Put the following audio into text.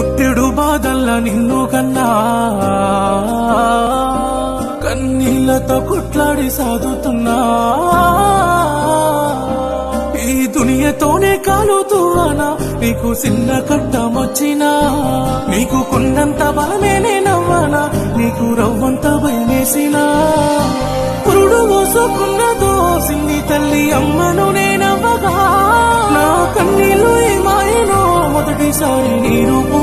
పుట్టెడు బాధల్ల నిన్ను కన్నా కన్నీళ్లతో కొట్లాడి సాగుతున్నా ఈ దునియతోనే కాలుతూ అనా నీకు చిన్న కట్టమొచ్చినా నీకు కొండంత బలమే నేనవ్వనా నీకు రవ్వంత భయమేసినా పురుడు మోసుకున్నదో సిన్ని తల్లి అమ్మను నేనవ్వగా నా కన్నీళ్ళు ఏమాయనో మొదటిసారి నీ రూపు